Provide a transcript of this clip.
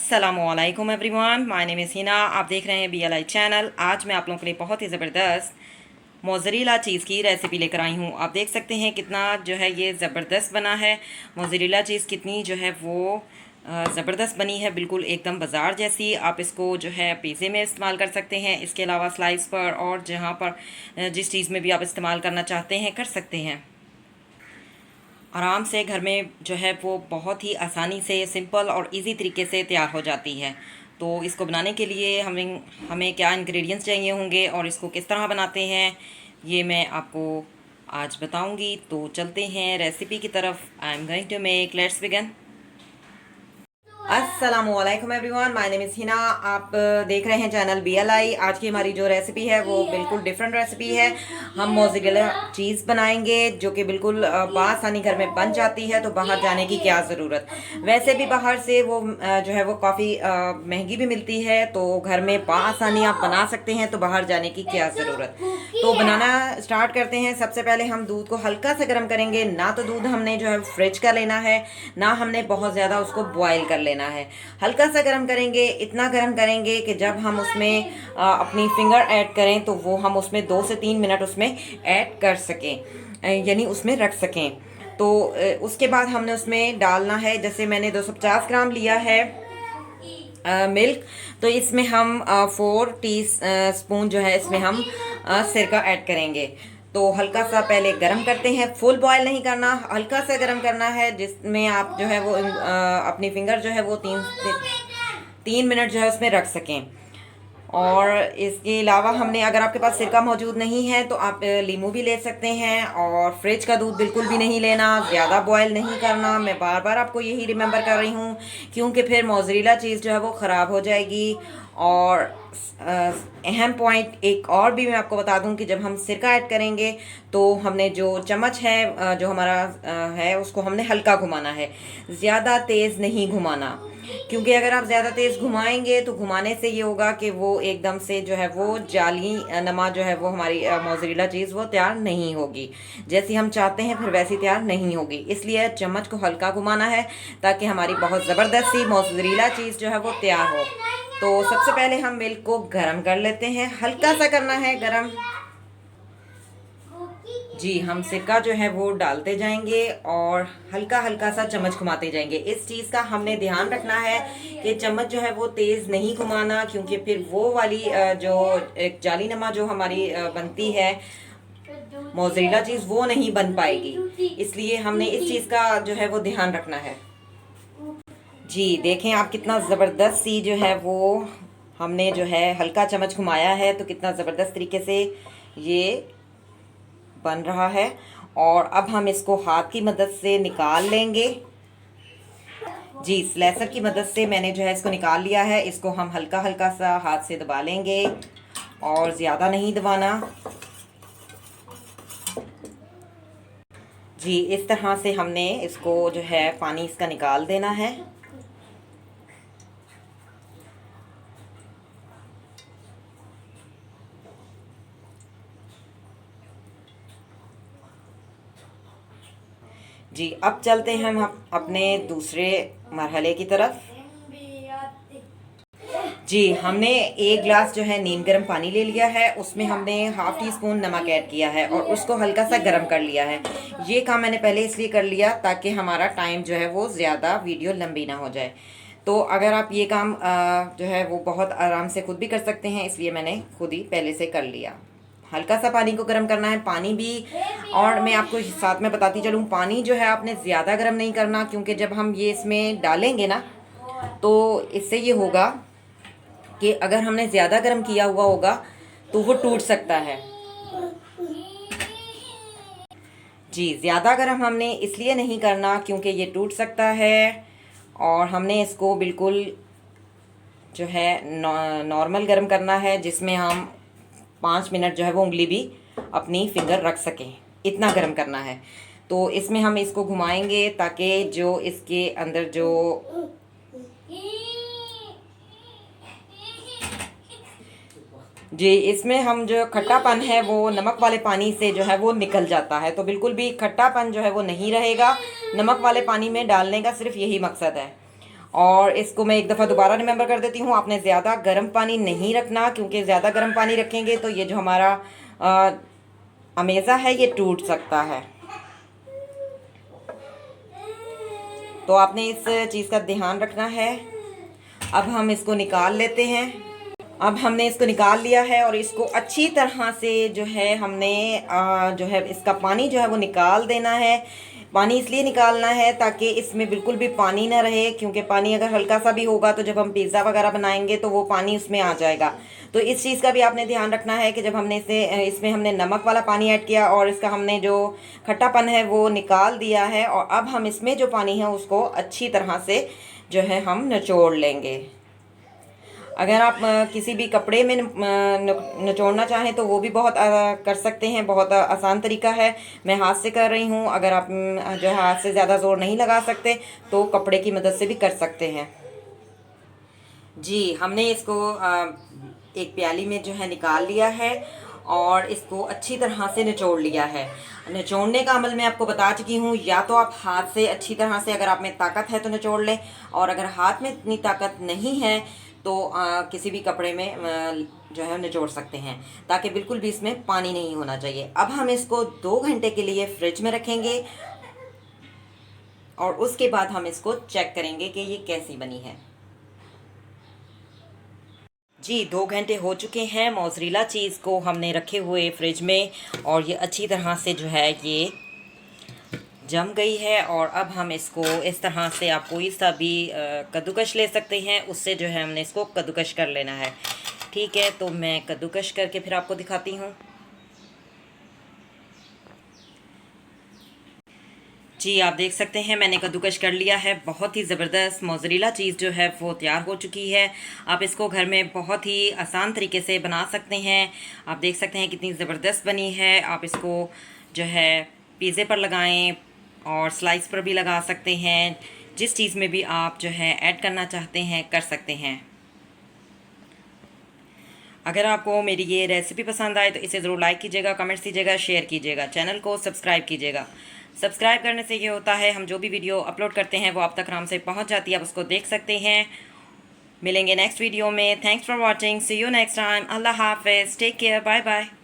अस्सलामुअलैकुम everyone, my name is Hina. आप देख रहे हैं BLI चैनल। आज मैं आप लोगों के लिए बहुत ही ज़बरदस्त मोज़रेला चीज़ की रेसिपी लेकर आई हूँ। आप देख सकते हैं कितना जो है ये ज़बरदस्त बना है। मोज़रेला चीज़ कितनी जो है वो ज़बरदस्त बनी है, बिल्कुल एकदम बाज़ार जैसी। आप इसको जो है पिज़्ज़े में इस्तेमाल कर सकते हैं, इसके अलावा स्लाइस पर और जहाँ पर जिस चीज़ में भी आप इस्तेमाल करना चाहते हैं कर सकते हैं। आराम से घर में जो है वो बहुत ही आसानी से सिंपल और इजी तरीके से तैयार हो जाती है। तो इसको बनाने के लिए हमें हमें क्या इंग्रेडिएंट्स चाहिए होंगे और इसको किस तरह बनाते हैं ये मैं आपको आज बताऊंगी। तो चलते हैं रेसिपी की तरफ। I am going to make, let's begin. अस्सलामुअलैकुम everyone, my name is Hina. आप देख रहे हैं चैनल BLI। आज की हमारी जो रेसिपी है वो बिल्कुल डिफरेंट रेसिपी है। हम मोज़रेला चीज़ बनाएंगे जो कि बिल्कुल आसानी घर में बन जाती है, तो बाहर जाने की क्या ज़रूरत। वैसे भी बाहर से वो जो है वो काफ़ी महंगी भी मिलती है, तो घर में आसानी आप बना सकते हैं, तो बाहर जाने की क्या ज़रूरत। तो बनाना स्टार्ट करते हैं। सबसे पहले हम दूध को हल्का सा गर्म करेंगे। ना तो दूध हमने जो है फ्रिज का लेना है, ना हमने बहुत ज़्यादा उसको बॉयल कर लेना है। हल्का सा गर्म करेंगे, इतना गर्म करेंगे कि जब हम उसमें अपनी फिंगर ऐड करें तो वो हम उसमें 2 से 3 मिनट उसमें ऐड कर सकें, यानी उसमें रख सकें। तो उसके बाद हमने उसमें डालना है, जैसे मैंने 250 ग्राम लिया है मिल्क, तो इसमें हम 4 टी स्पून जो है इसमें हम सिरका ऐड करेंगे। तो हल्का सा पहले गरम करते हैं, फुल बॉयल नहीं करना, हल्का सा गरम करना है, जिसमें आप जो है वो अपनी फिंगर जो है वो 3 मिनट जो है उसमें रख सकें। और इसके अलावा हमने, अगर आपके पास सिरका मौजूद नहीं है तो आप लीमू भी ले सकते हैं। और फ्रिज का दूध बिल्कुल भी नहीं लेना, ज़्यादा बॉयल नहीं करना। मैं बार बार आपको यही रिमेंबर कर रही हूँ, क्योंकि फिर मोज़रेला चीज़ जो है वो ख़राब हो जाएगी। और अहम पॉइंट एक और भी मैं आपको बता दूं कि जब हम सिरका ऐड करेंगे तो हमने जो चम्मच है जो हमारा है उसको हमने हल्का घुमाना है, ज़्यादा तेज़ नहीं घुमाना। क्योंकि अगर आप ज़्यादा तेज़ घुमाएंगे तो घुमाने से ये होगा कि वो एकदम से जो है वो जाली नमा जो है वो हमारी मोज़रेला चीज़ वो तैयार नहीं होगी जैसी हम चाहते हैं, फिर वैसी तैयार नहीं होगी। इसलिए चम्मच को हल्का घुमाना है ताकि हमारी बहुत ज़बरदस्त सी मोज़रेला चीज़ जो है वो तैयार हो। तो सबसे पहले हम मिल्क को गर्म कर लेते हैं, हल्का सा करना है गरम। जी, हम सिरका जो है वो डालते जाएंगे और हल्का हल्का सा चम्मच घुमाते जाएंगे। इस चीज़ का हमने ध्यान रखना है कि चम्मच जो है वो तेज़ नहीं घुमाना, क्योंकि फिर वो वाली जो एक जाली नमा जो हमारी बनती है मोज़रेला चीज़ वो नहीं बन पाएगी। इसलिए हमने इस चीज़ का जो है वो ध्यान रखना है। जी देखें आप, कितना ज़बरदस्त सी जो है वो हमने जो है हल्का चम्मच घुमाया है, तो कितना ज़बरदस्त तरीके से ये बन रहा है। और अब हम इसको हाथ की मदद से निकाल लेंगे। जी, स्लैसर की मदद से मैंने जो है इसको निकाल लिया है। इसको हम हल्का हल्का सा हाथ से दबा लेंगे और ज़्यादा नहीं दबाना। जी, इस तरह से हमने इसको जो है पानी इसका निकाल देना है। जी, अब चलते हैं हम अपने दूसरे मरहले की तरफ। जी, हमने 1 गिलास जो है नीम गर्म पानी ले लिया है, उसमें हमने हाफ़ टी स्पून नमक ऐड किया है और उसको हल्का सा गर्म कर लिया है। ये काम मैंने पहले इसलिए कर लिया ताकि हमारा टाइम जो है वो ज़्यादा वीडियो लंबी ना हो जाए। तो अगर आप ये काम जो है वो बहुत आराम से खुद भी कर सकते हैं, इसलिए मैंने खुद ही पहले से कर लिया। हल्का सा पानी को गर्म करना है, पानी भी। और मैं आपको साथ में बताती चलूँ, पानी जो है आपने ज़्यादा गर्म नहीं करना, क्योंकि जब हम ये इसमें डालेंगे ना तो इससे ये होगा कि अगर हमने ज़्यादा गर्म किया हुआ होगा तो वो टूट सकता है। जी, ज़्यादा गर्म हमने इसलिए नहीं करना क्योंकि ये टूट सकता है। और हमने इसको बिल्कुल जो है नॉर्मल गर्म करना है, जिसमें हम 5 मिनट जो है वो उंगली भी अपनी फिंगर रख सकें, इतना गर्म करना है। तो इसमें हम इसको घुमाएंगे ताकि जो इसके अंदर जो जी, इसमें हम जो खट्टापन है वो नमक वाले पानी से जो है वो निकल जाता है, तो बिल्कुल भी खट्टापन जो है वो नहीं रहेगा। नमक वाले पानी में डालने का सिर्फ यही मकसद है। और इसको मैं एक दफ़ा दोबारा रिमेंबर कर देती हूँ, आपने ज़्यादा गर्म पानी नहीं रखना, क्योंकि ज़्यादा गर्म पानी रखेंगे तो ये जो हमारा अमेज़ा है ये टूट सकता है। तो आपने इस चीज़ का ध्यान रखना है। अब हम इसको निकाल लेते हैं। अब हमने इसको निकाल लिया है और इसको अच्छी तरह से जो है हमने जो है इसका पानी जो है वो निकाल देना है। पानी इसलिए निकालना है ताकि इसमें बिल्कुल भी पानी ना रहे, क्योंकि पानी अगर हल्का सा भी होगा तो जब हम पिज़्ज़ा वगैरह बनाएंगे तो वो पानी उसमें आ जाएगा। तो इस चीज़ का भी आपने ध्यान रखना है कि जब हमने इसमें हमने नमक वाला पानी ऐड किया और इसका हमने जो खट्टापन है वो निकाल दिया है, और अब हम इसमें जो पानी है उसको अच्छी तरह से जो है हम निचोड़ लेंगे। अगर आप किसी भी कपड़े में निचोड़ना चाहें तो वो भी बहुत कर सकते हैं, बहुत आसान तरीका है। मैं हाथ से कर रही हूँ। अगर आप जो है हाथ से ज़्यादा ज़ोर नहीं लगा सकते तो कपड़े की मदद से भी कर सकते हैं। जी, हमने इसको एक प्याली में जो है निकाल लिया है और इसको अच्छी तरह से निचोड़ लिया है। निचोड़ने का अमल मैं आपको बता चुकी हूँ, या तो आप हाथ से अच्छी तरह से, अगर आप में ताकत है तो निचोड़ लें, और अगर हाथ में इतनी ताकत नहीं है तो किसी भी कपड़े में जो है निचोड़ सकते हैं, ताकि बिल्कुल भी इसमें पानी नहीं होना चाहिए। अब हम इसको 2 घंटे के लिए फ्रिज में रखेंगे और उसके बाद हम इसको चेक करेंगे कि ये कैसी बनी है। जी, 2 घंटे हो चुके हैं मोज़रेला चीज़ को हमने रखे हुए फ्रिज में, और ये अच्छी तरह से जो है ये जम गई है। और अब हम इसको इस तरह से, आप कोई सा भी कद्दूकश ले सकते हैं, उससे जो है हमने इसको कद्दूकश कर लेना है। ठीक है, तो मैं कद्दूकश करके फिर आपको दिखाती हूँ। जी, आप देख सकते हैं मैंने कद्दूकश कर लिया है। बहुत ही ज़बरदस्त मोज़रेला चीज़ जो है वो तैयार हो चुकी है। आप इसको घर में बहुत ही आसान तरीके से बना सकते हैं। आप देख सकते हैं कितनी ज़बरदस्त बनी है। आप इसको जो है पिज़्ज़े पर लगाएं और स्लाइस पर भी लगा सकते हैं। जिस चीज़ में भी आप जो है ऐड करना चाहते हैं कर सकते हैं। अगर आपको मेरी ये रेसिपी पसंद आए तो इसे ज़रूर लाइक कीजिएगा, कमेंट्स कीजिएगा, शेयर कीजिएगा, चैनल को सब्सक्राइब कीजिएगा। सब्सक्राइब करने से ये होता है हम जो भी वीडियो अपलोड करते हैं वो आप तक आराम से पहुंच जाती है, आप उसको देख सकते हैं। मिलेंगे नेक्स्ट वीडियो में। Thanks for watching, see you next time. अल्लाह हाफिज़, टेक केयर, बाय बाय।